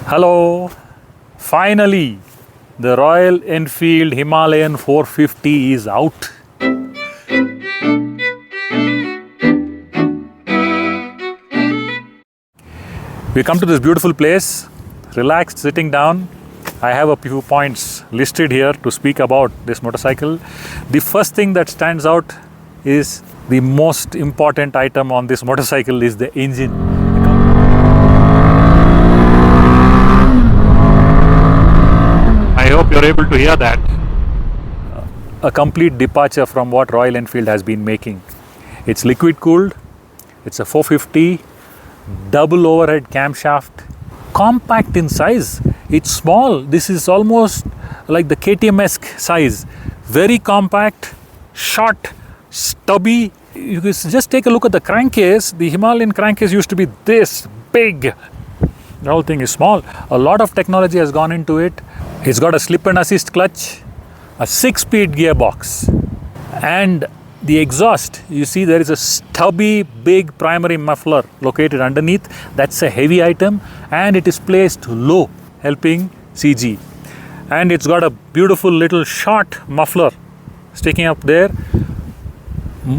Hello, finally the Royal Enfield Himalayan 450 is out. We come to this beautiful place, relaxed, sitting down. I have a few points listed here to speak about this motorcycle. The first thing that stands out is the most important item on this motorcycle is the engine. I hope you're able to hear that. A complete departure from what Royal Enfield has been making. It's liquid cooled, it's a 450, double overhead camshaft, compact in size. It's small. This is almost like the KTM-esque size. Very compact, short, stubby. You can just take a look at the crankcase. The Himalayan crankcase used to be this big. The whole thing is small. A lot of technology has gone into it. It's got a slip and assist clutch, a 6-speed gearbox, and the exhaust. You see there is a stubby big primary muffler located underneath. That's a heavy item and it is placed low, helping CG. And it's got a beautiful little short muffler sticking up there,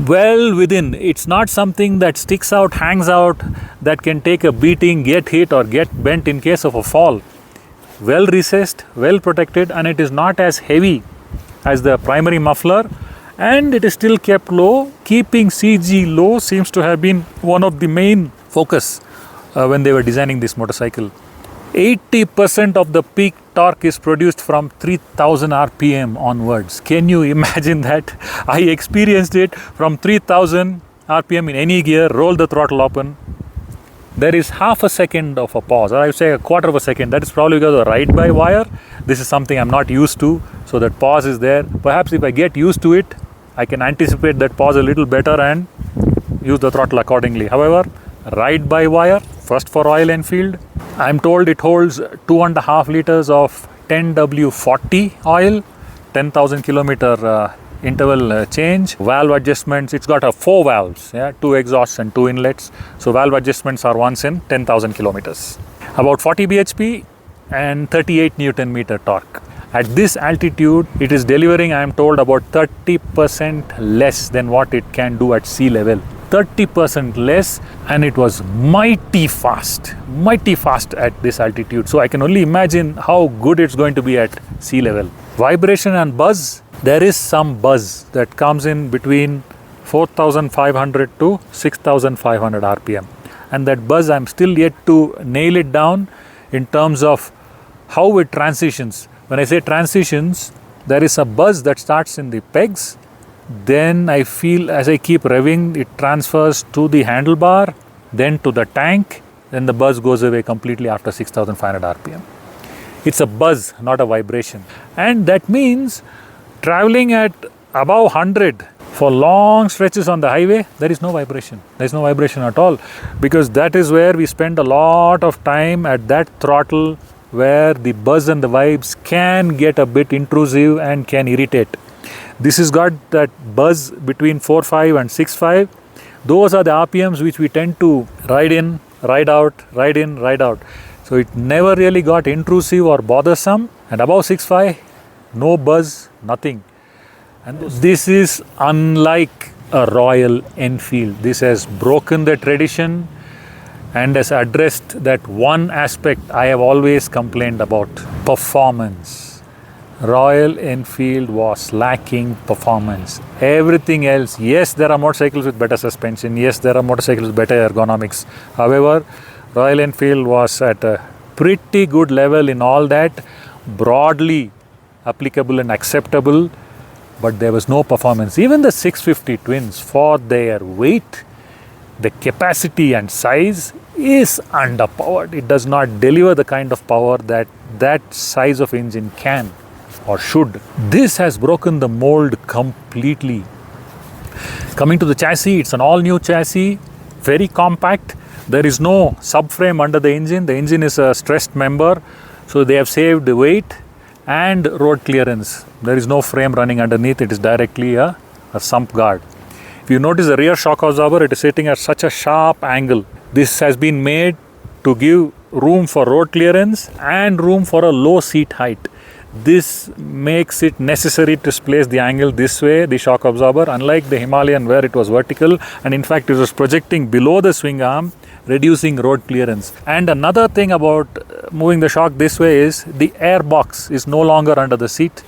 well within. It's not something that sticks out, hangs out, that can take a beating, get hit or get bent in case of a fall. Well recessed, well protected, and it is not as heavy as the primary muffler, and it is still kept low. Keeping CG low seems to have been one of the main focus when they were designing this motorcycle. 80% of the peak torque is produced from 3000 RPM onwards. Can you imagine that? I experienced it from 3000 RPM in any gear. Roll the throttle open. There is half a second of a pause, or I would say a quarter of a second. That is probably because of the ride-by-wire. This is something I'm not used to, so that pause is there. Perhaps if I get used to it, I can anticipate that pause a little better and use the throttle accordingly. However, ride-by-wire, first for Royal Enfield. I'm told it holds 2.5 liters of 10W40 oil, 10,000 kilometer interval change, valve adjustments. It's got 4 valves, 2 exhausts and 2 inlets. So valve adjustments are once in 10,000 kilometers. About 40 bhp and 38 Newton meter torque. At this altitude, it is delivering, I am told, about 30% less than what it can do at sea level. 30% less, and it was mighty fast at this altitude. So I can only imagine how good it's going to be at sea level. Vibration and buzz. There is some buzz that comes in between 4,500 to 6,500 RPM. And that buzz, I'm still yet to nail it down in terms of how it transitions. When I say transitions, there is a buzz that starts in the pegs. Then I feel as I keep revving, it transfers to the handlebar, then to the tank. Then the buzz goes away completely after 6,500 RPM. It's a buzz, not a vibration. And that means traveling at above 100 for long stretches on the highway, there is no vibration. There is no vibration at all, because that is where we spend a lot of time at that throttle where the buzz and the vibes can get a bit intrusive and can irritate. This has got that buzz between 4.5 and 6.5. Those are the RPMs which we tend to ride in, ride out, ride in, ride out. So it never really got intrusive or bothersome. And above 6.5, no buzz, nothing. And this is unlike a Royal Enfield. This has broken the tradition and has addressed that one aspect I have always complained about: performance. Royal Enfield was lacking performance. Everything else, yes, there are motorcycles with better suspension. Yes, there are motorcycles with better ergonomics. However, Royal Enfield was at a pretty good level in all that, broadly applicable and acceptable, but there was no performance. Even the 650 twins, for their weight, the capacity and size, is underpowered. It does not deliver the kind of power that that size of engine can or should. This has broken the mold completely. Coming to the chassis, it's an all-new chassis, very compact. There is no subframe under the engine. The engine is a stressed member, so they have saved the weight and road clearance. There is no frame running underneath. It is directly a sump guard. If you notice the rear shock absorber, it is sitting at such a sharp angle. This has been made to give room for road clearance and room for a low seat height. This makes it necessary to place the angle this way, the shock absorber, unlike the Himalayan where it was vertical and in fact it was projecting below the swing arm, reducing road clearance. And another thing about moving the shock this way is the air box is no longer under the seat.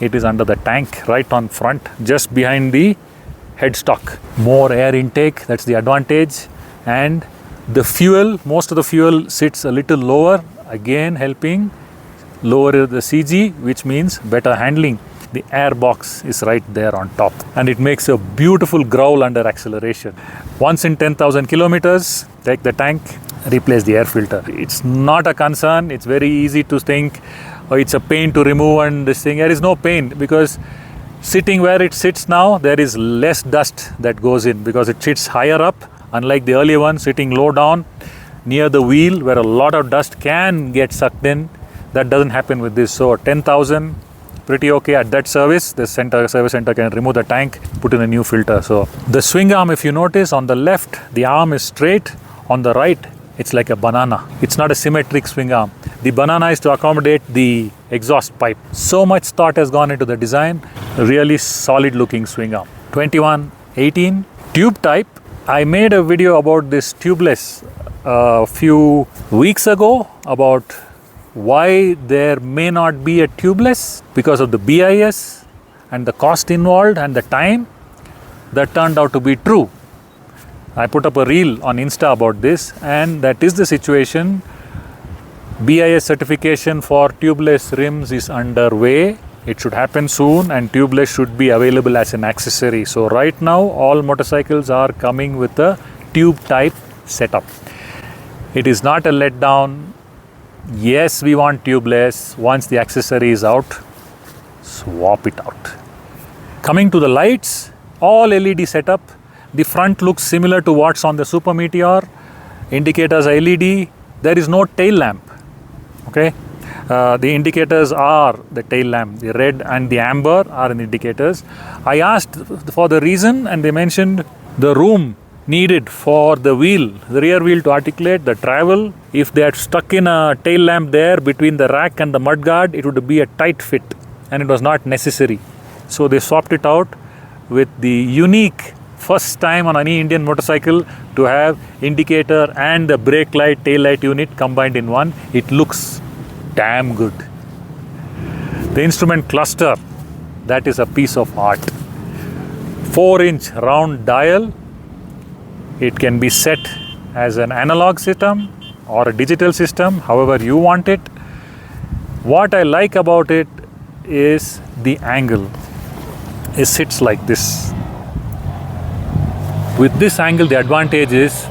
It is under the tank right on front, just behind the headstock. More air intake, that's the advantage. And the fuel, most of the fuel sits a little lower, again helping lower the CG, which means better handling. The air box is right there on top and it makes a beautiful growl under acceleration. Once in 10,000 kilometers, take the tank, replace the air filter. It's not a concern. It's very easy to think, oh, it's a pain to remove and this thing. There is no pain because sitting where it sits now, there is less dust that goes in because it sits higher up, unlike the earlier one sitting low down near the wheel where a lot of dust can get sucked in. That doesn't happen with this. So 10,000, pretty okay at that service. The service center can remove the tank, put in a new filter. So the swing arm, if you notice, on the left, the arm is straight. On the right, it's like a banana. It's not a symmetric swing arm. The banana is to accommodate the exhaust pipe. So much thought has gone into the design. Really solid looking swing arm. 2118 tube type. I made a video about this tubeless a few weeks ago about why there may not be a tubeless because of the BIS and the cost involved and the time. That turned out to be true. I put up a reel on Insta about this and that is the situation. BIS certification for tubeless rims is underway. It should happen soon and tubeless should be available as an accessory. So right now all motorcycles are coming with a tube type setup. It is not a letdown. Yes, we want tubeless. Once the accessory is out, swap it out. Coming to the lights, all LED setup. The front looks similar to what's on the Super Meteor. Indicators are LED. There is no tail lamp. Okay, the indicators are the tail lamp. The red and the amber are the indicators. I asked for the reason and they mentioned the room needed for the wheel, the rear wheel to articulate, the travel. If they had stuck in a tail lamp there between the rack and the mudguard, it would be a tight fit and it was not necessary. So they swapped it out with the unique first time on any Indian motorcycle to have indicator and the brake light, tail light unit combined in one. It looks damn good. The instrument cluster, that is a piece of art. 4-inch round dial. It can be set as an analog system or a digital system, however you want it. What I like about it is the angle. It sits like this. With this angle, the advantage is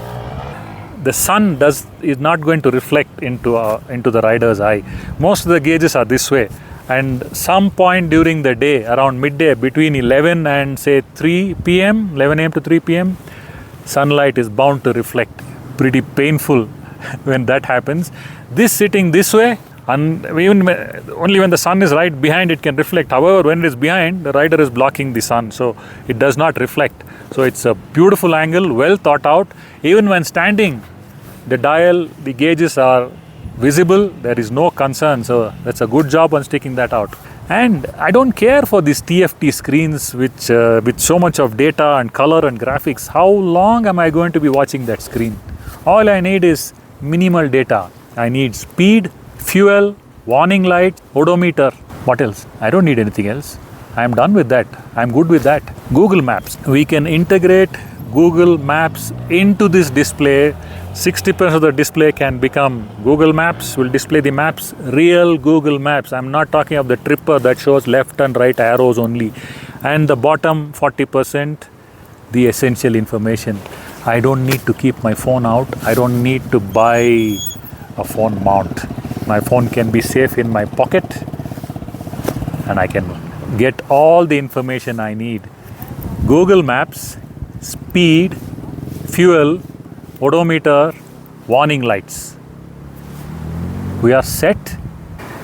the sun is not going to reflect into the rider's eye. Most of the gauges are this way. And some point during the day, around midday, between 11 and say 3 p.m., 11 a.m. to 3 p.m., sunlight is bound to reflect. Pretty painful when that happens. This sitting this way, and even only when the sun is right behind it can reflect. However, when it is behind, the rider is blocking the sun, so it does not reflect. So it's a beautiful angle, well thought out. Even when standing, the dial, the gauges are visible. There is no concern. So that's a good job on sticking that out. And I don't care for these TFT screens which with so much of data and color and graphics. How long am I going to be watching that screen? All I need is minimal data. I need speed, fuel, warning light, odometer. What else? I don't need anything else. I'm done with that. I'm good with that. Google Maps. We can integrate Google Maps into this display. 60% of the display can become Google Maps, will display the maps, real Google Maps. I'm not talking of the tripper that shows left and right arrows only. And the bottom 40%, the essential information. I don't need to keep my phone out. I don't need to buy a phone mount. My phone can be safe in my pocket and I can get all the information I need. Google Maps, speed, fuel, odometer, warning lights. We are set.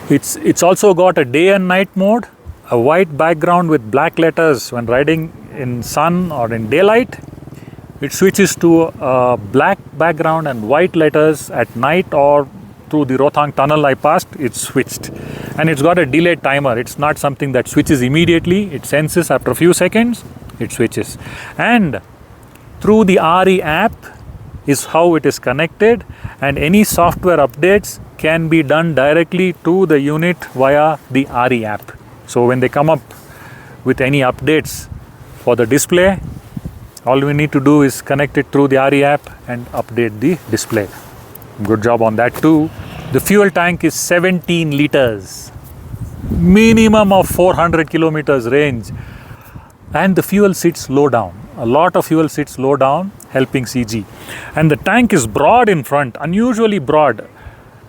It's also got a day and night mode, a white background with black letters when riding in sun or in daylight. It switches to a black background and white letters at night or through the Rohtang tunnel I passed, it switched. And it's got a delayed timer. It's not something that switches immediately. It senses after a few seconds, it switches. And through the RE app is how it is connected, and any software updates can be done directly to the unit via the RE app. So when they come up with any updates for the display, all we need to do is connect it through the RE app and update the display. Good job on that too. The fuel tank is 17 liters, minimum of 400 kilometers range, and the fuel sits low down. A lot of fuel sits low down, helping CG. And the tank is broad in front, unusually broad,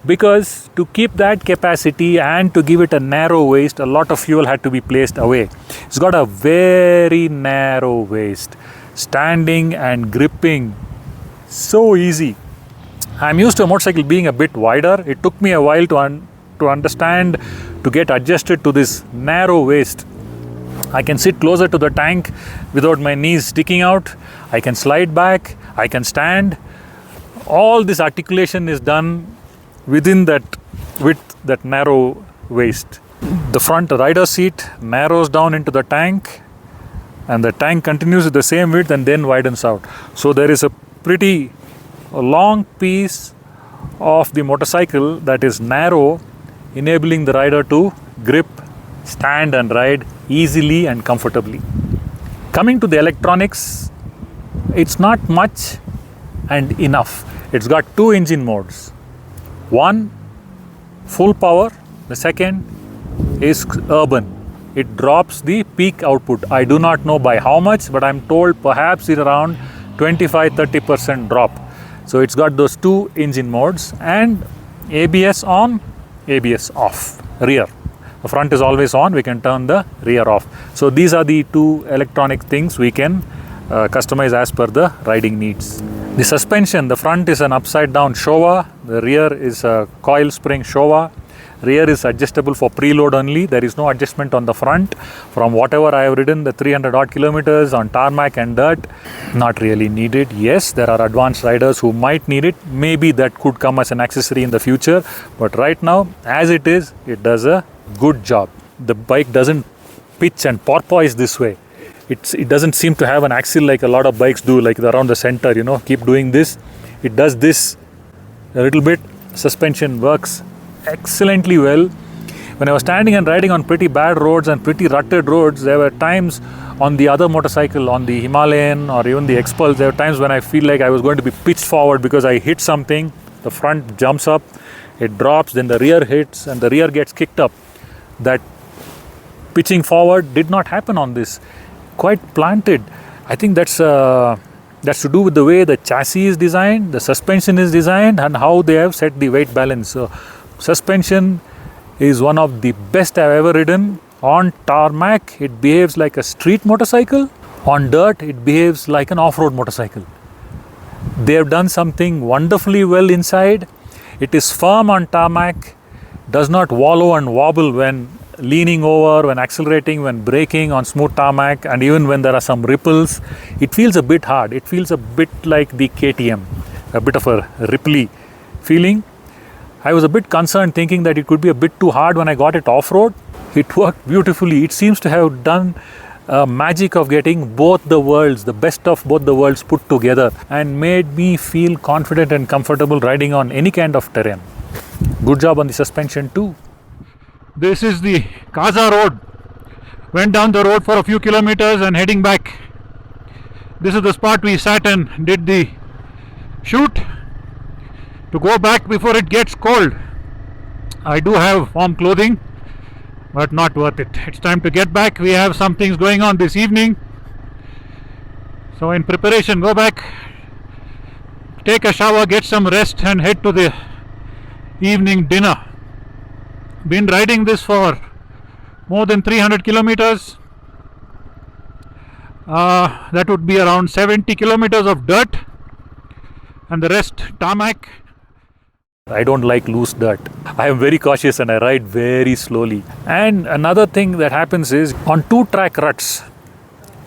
because to keep that capacity and to give it a narrow waist, a lot of fuel had to be placed away. It's got a very narrow waist, standing and gripping so easy. I'm used to a motorcycle being a bit wider. It took me a while to understand, to get adjusted to this narrow waist. I can sit closer to the tank without my knees sticking out. I can slide back. I can stand. All this articulation is done within that width, that narrow waist. The front rider seat narrows down into the tank, and the tank continues with the same width and then widens out. So there is a pretty long piece of the motorcycle that is narrow, enabling the rider to grip, stand and ride easily and comfortably. Coming to the electronics, it's not much and enough. It's got two engine modes. One, full power. The second is urban. It drops the peak output. I do not know by how much, but I'm told perhaps it's around 25-30% drop. So it's got those two engine modes, and ABS on, ABS off, rear. The front is always on, we can turn the rear off. So these are the two electronic things we can customize as per the riding needs. The suspension, the front is an upside down Showa, the rear is a coil spring Showa. Rear is adjustable for preload only. There is no adjustment on the front. From whatever I have ridden, the 300 odd kilometers on tarmac and dirt, not really needed. Yes, there are advanced riders who might need it. Maybe that could come as an accessory in the future. But right now, as it is, it does a good job. The bike doesn't pitch and porpoise this way. It doesn't seem to have an axle like a lot of bikes do, like around the center, keep doing this. It does this a little bit. Suspension works excellently well. When I was standing and riding on pretty bad roads and pretty rutted roads, there were times on the other motorcycle, on the Himalayan or even the Expulse, there were times when I feel like I was going to be pitched forward because I hit something. The front jumps up, it drops, then the rear hits and the rear gets kicked up. That pitching forward did not happen on this. Quite planted. I think that's to do with the way the chassis is designed, the suspension is designed, and how they have set the weight balance. So suspension is one of the best I've ever ridden. On tarmac, it behaves like a street motorcycle. On dirt, it behaves like an off-road motorcycle. They have done something wonderfully well inside. It is firm on tarmac, does not wallow and wobble when leaning over, when accelerating, when braking on smooth tarmac, and even when there are some ripples. It feels a bit hard. It feels a bit like the KTM, a bit of a ripply feeling. I was a bit concerned, thinking that it could be a bit too hard when I got it off-road. It worked beautifully. It seems to have done magic of getting both the worlds, the best of both the worlds put together, and made me feel confident and comfortable riding on any kind of terrain. Good job on the suspension too. This is the Kaza road. Went down the road for a few kilometers and heading back. This is the spot we sat and did the shoot. To go back before it gets cold. I do have warm clothing, but not worth it. It's time to get back. We have some things going on this evening. So in preparation, go back, take a shower, get some rest and head to the evening dinner. Been riding this for more than 300 kilometers. That would be around 70 kilometers of dirt and the rest tarmac. I don't like loose dirt. I am very cautious and I ride very slowly. And another thing that happens is on 2-track ruts,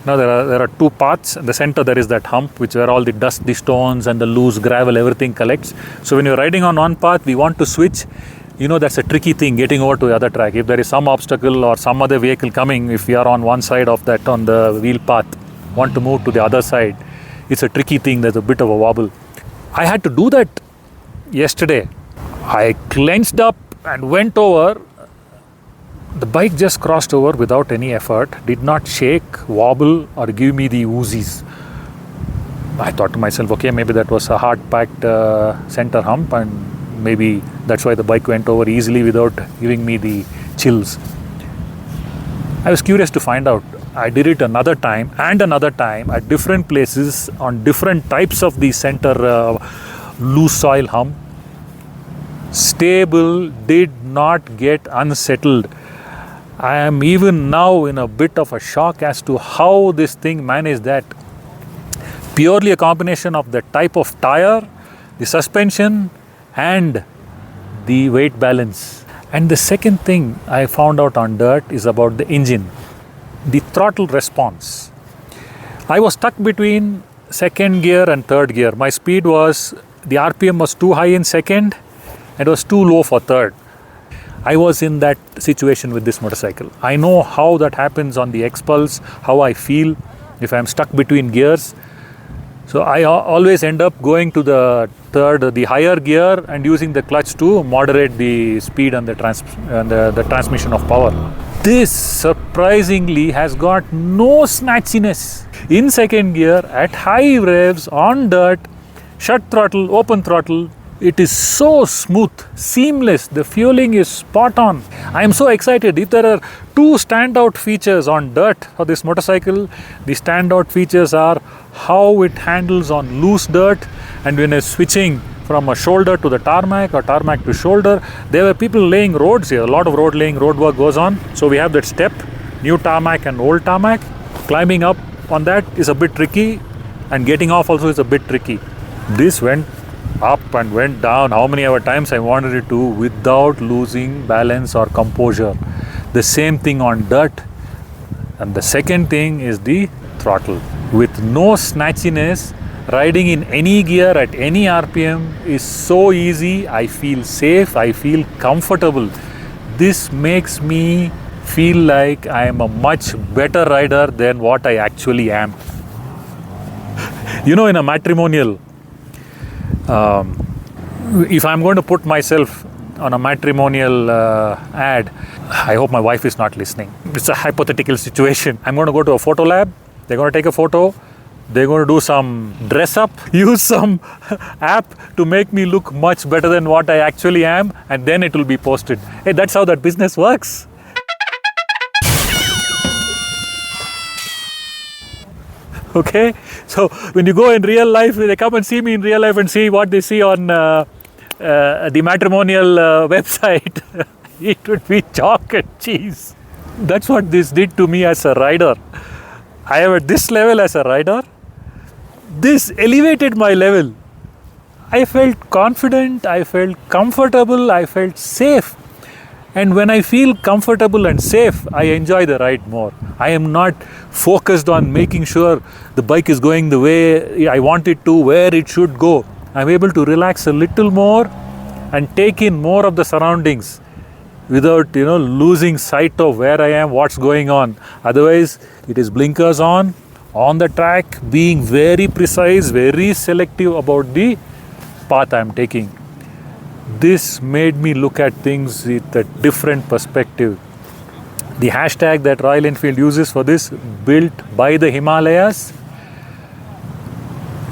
Now there are two paths. In the center there is that hump, which where all the dust, the stones and the loose gravel, everything collects. So when you're riding on one path, we want to switch. That's a tricky thing, getting over to the other track. If there is some obstacle or some other vehicle coming, if we are on one side of that on the wheel path, want to move to the other side, it's a tricky thing. There's a bit of a wobble. I had to do that yesterday. I clenched up and went over. The bike just crossed over without any effort, did not shake, wobble or give me the woozies. I thought to myself, okay, maybe that was a hard-packed center hump and maybe that's why the bike went over easily without giving me the chills. I was curious to find out. I did it another time at different places on different types of the center loose soil hump. Stable, did not get unsettled. I am even now in a bit of a shock as to how this thing managed that. Purely a combination of the type of tire, the suspension and the weight balance. And the second thing I found out on dirt is about the engine, the throttle response. I was stuck between second gear and third gear. My speed was, the RPM was too high in second, it was too low for third. I was in that situation with this motorcycle. I know how that happens on the X-Pulse, how I feel if I'm stuck between gears. So I always end up going to the higher gear and using the clutch to moderate the speed and the transmission of power. This surprisingly has got no snatchiness. In second gear, at high revs, on dirt, shut throttle, open throttle, it is so smooth, seamless. The fueling is spot on. I am so excited. If there are two standout features on dirt for this motorcycle, the standout features are how it handles on loose dirt and when it's switching from a shoulder to the tarmac or tarmac to shoulder. There were people laying roads here. A lot of road work goes on. So we have that step, new tarmac and old tarmac. Climbing up on that is a bit tricky and getting off also is a bit tricky. This went up and went down how many ever times I wanted it to without losing balance or composure. The same thing on dirt. And the second thing is the throttle. With no snatchiness, riding in any gear at any RPM is so easy. I feel safe, I feel comfortable. This makes me feel like I am a much better rider than what I actually am. In a matrimonial, if I'm going to put myself on a matrimonial ad, I hope my wife is not listening. It's a hypothetical situation. I'm going to go to a photo lab. They're going to take a photo. They're going to do some dress up, use some app to make me look much better than what I actually am, and then it will be posted. Hey, that's how that business works. Okay, so when you go in real life, they come and see me in real life and see what they see on the matrimonial website. It would be chalk and cheese. That's what this did to me as a rider. I am at this level as a rider. This elevated my level. I felt confident, I felt comfortable, I felt safe. And when I feel comfortable and safe, I enjoy the ride more. I am not focused on making sure the bike is going the way I want it to, where it should go. I'm able to relax a little more and take in more of the surroundings without losing sight of where I am, what's going on. Otherwise, it is blinkers on the track, being very precise, very selective about the path I'm taking. This made me look at things with a different perspective. The hashtag that Royal Enfield uses for this, built by the Himalayas,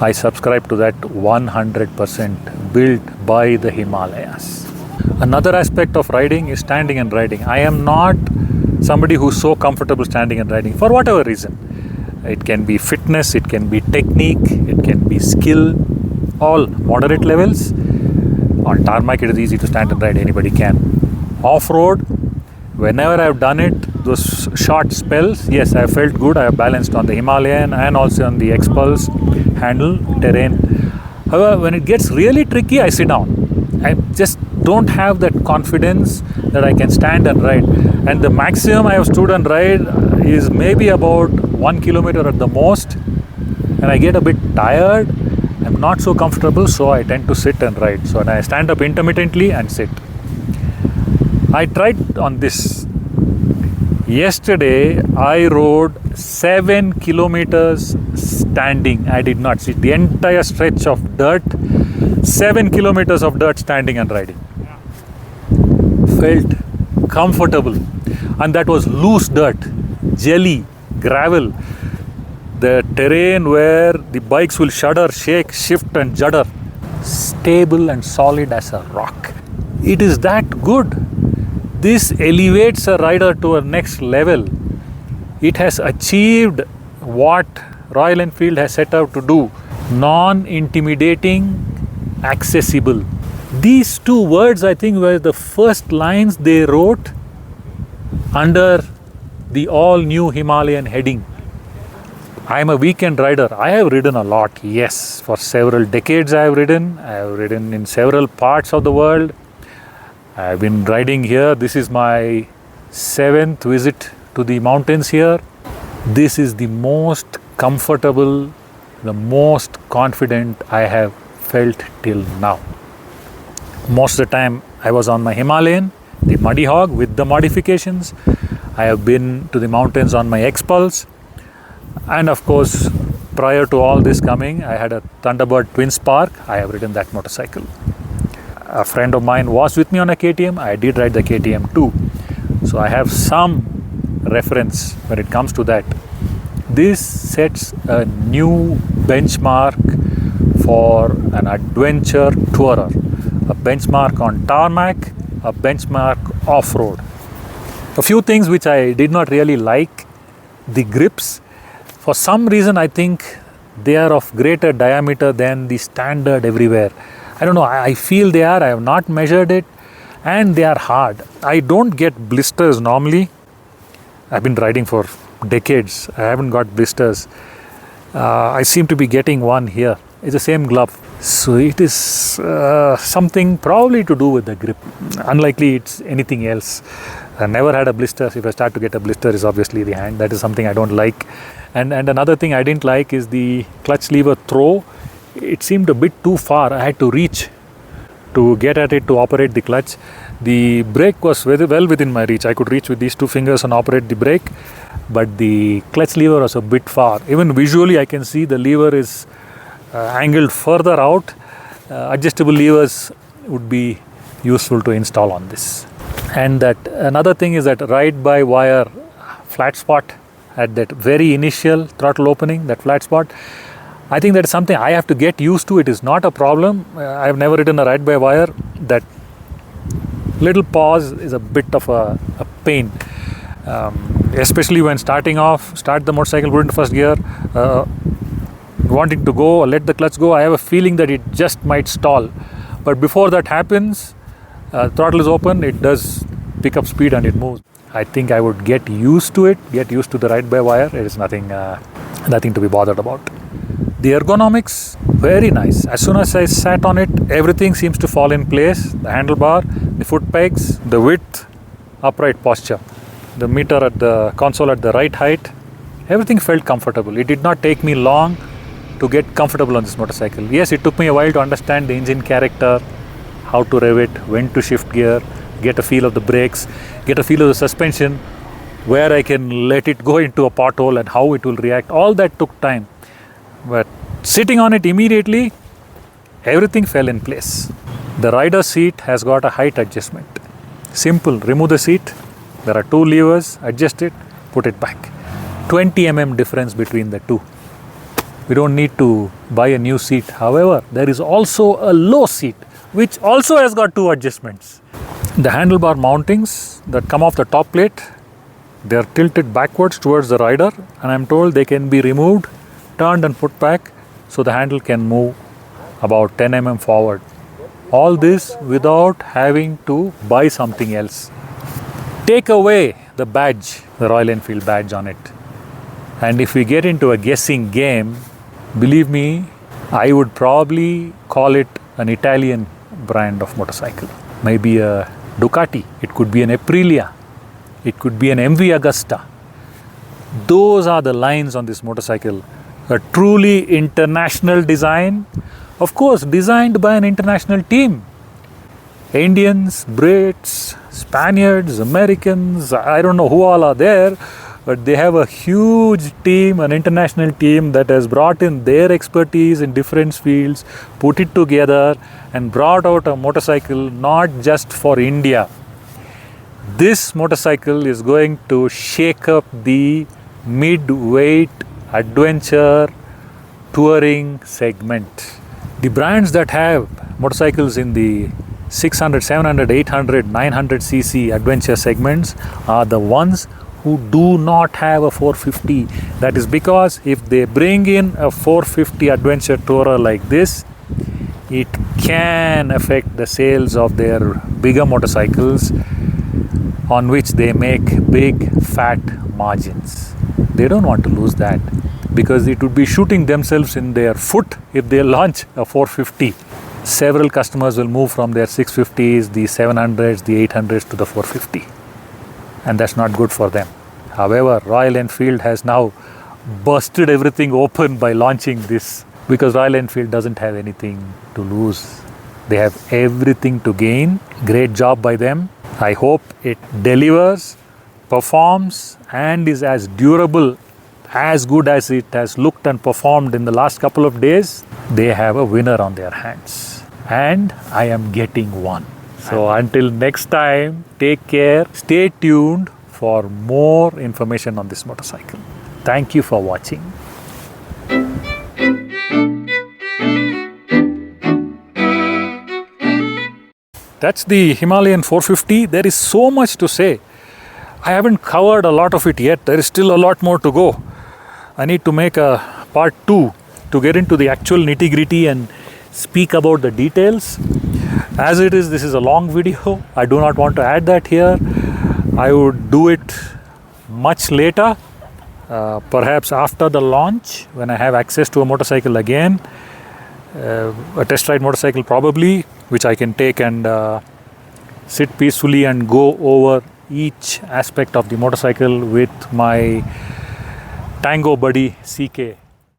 I subscribe to that 100%, built by the Himalayas. Another aspect of riding is standing and riding. I am not somebody who's so comfortable standing and riding for whatever reason. It can be fitness, it can be technique, it can be skill, all moderate levels. On tarmac, it is easy to stand and ride, anybody can. Off-road, whenever I have done it, those short spells, yes, I have felt good. I have balanced on the Himalayan and also on the X-Pulse, handle, terrain. However, when it gets really tricky, I sit down. I'm just don't have that confidence that I can stand and ride. And the maximum I have stood and ride is maybe about 1 kilometer at the most. And I get a bit tired. I'm not so comfortable, so I tend to sit and ride. So I stand up intermittently and sit. I tried on this. Yesterday, I rode 7 kilometers standing. I did not sit. The entire stretch of dirt, 7 kilometers of dirt standing and riding. Felt comfortable. And that was loose dirt, jelly, gravel. The terrain where the bikes will shudder, shake, shift and judder. Stable and solid as a rock. It is that good. This elevates a rider to a next level. It has achieved what Royal Enfield has set out to do. Non-intimidating, accessible. These two words, I think, were the first lines they wrote under the all-new Himalayan heading. I am a weekend rider. I have ridden a lot, yes. For several decades I have ridden. I have ridden in several parts of the world. I have been riding here. This is my 7th visit to the mountains here. This is the most comfortable, the most confident I have felt till now. Most of the time I was on my Himalayan, the Muddy Hog with the modifications. I have been to the mountains on my X-Pulse. And of course, prior to all this coming, I had a Thunderbird Twin Spark. I have ridden that motorcycle. A friend of mine was with me on a KTM. I did ride the KTM too. So I have some reference when it comes to that. This sets a new benchmark for an adventure tourer. A benchmark on tarmac, a benchmark off-road. A few things which I did not really like. The grips. For some reason, I think they are of greater diameter than the standard everywhere. I don't know, I feel they are. I have not measured it. And they are hard. I don't get blisters normally. I've been riding for decades. I haven't got blisters. I seem to be getting one here. It's the same glove. So it is something probably to do with the grip. Unlikely it's anything else. I never had a blister. If I start to get a blister, is obviously the hand. That is something I don't like. And another thing I didn't like is the clutch lever throw. It seemed a bit too far. I had to reach to get at it to operate the clutch. The brake was very well within my reach. I could reach with these two fingers and operate the brake. But the clutch lever was a bit far. Even visually, I can see the lever is angled further out. Adjustable levers would be useful to install on this. And that another thing is that ride-by-wire flat spot at that very initial throttle opening, that flat spot. I think that is something I have to get used to. It is not a problem. I have never ridden a ride-by-wire. That little pause is a bit of a pain. Especially when start the motorcycle, put into first gear, wanting to go or let the clutch go, I have a feeling that it just might stall. But before that happens, throttle is open, it does pick up speed and it moves. I think I would get used to it, get used to the ride-by-wire. It is nothing to be bothered about. The ergonomics, very nice. As soon as I sat on it, everything seems to fall in place. The handlebar, the foot pegs, the width, upright posture. The meter at the console at the right height, everything felt comfortable. It did not take me long to get comfortable on this motorcycle. Yes, it took me a while to understand the engine character, how to rev it, when to shift gear, get a feel of the brakes, get a feel of the suspension, where I can let it go into a pothole and how it will react. All that took time. But sitting on it immediately, everything fell in place. The rider seat has got a height adjustment. Simple, remove the seat. There are two levers, adjust it, put it back. 20 mm difference between the two. We don't need to buy a new seat. However, there is also a low seat, which also has got two adjustments. The handlebar mountings that come off the top plate, they are tilted backwards towards the rider, and I'm told they can be removed, turned and put back so the handle can move about 10 mm forward. All this without having to buy something else. Take away the badge, the Royal Enfield badge on it. And if we get into a guessing game, believe me, I would probably call it an Italian brand of motorcycle. maybe a Ducati, it could be an Aprilia, it could be an MV Agusta. Those are the lines on this motorcycle. A truly international design, of course, designed by an international team. Indians, Brits, Spaniards, Americans, I don't know who all are there, but they have a huge team, an international team that has brought in their expertise in different fields, put it together and brought out a motorcycle not just for India. This motorcycle is going to shake up the mid-weight adventure touring segment. The brands that have motorcycles in the 600, 700, 800, 900 cc adventure segments are the ones who do not have a 450. That is because if they bring in a 450 adventure tourer like this, it can affect the sales of their bigger motorcycles on which they make big fat margins. They don't want to lose that because it would be shooting themselves in their foot if they launch a 450. Several customers will move from their 650s, the 700s, the 800s to the 450. And that's not good for them. However, Royal Enfield has now busted everything open by launching this because Royal Enfield doesn't have anything to lose. They have everything to gain. Great job by them. I hope it delivers, performs, and is as durable, as good as it has looked and performed in the last couple of days. They have a winner on their hands. And I am getting one. So until next time, take care. Stay tuned for more information on this motorcycle. Thank you for watching. That's the Himalayan 450. There is so much to say. I haven't covered a lot of it yet. There is still a lot more to go. I need to make a part 2 to get into the actual nitty-gritty and speak about the details. As it is, this is a long video. I do not want to add that here. I would do it much later, perhaps after the launch, when I have access to a motorcycle again, a test ride motorcycle probably, which I can take and sit peacefully and go over each aspect of the motorcycle with my Tango buddy CK.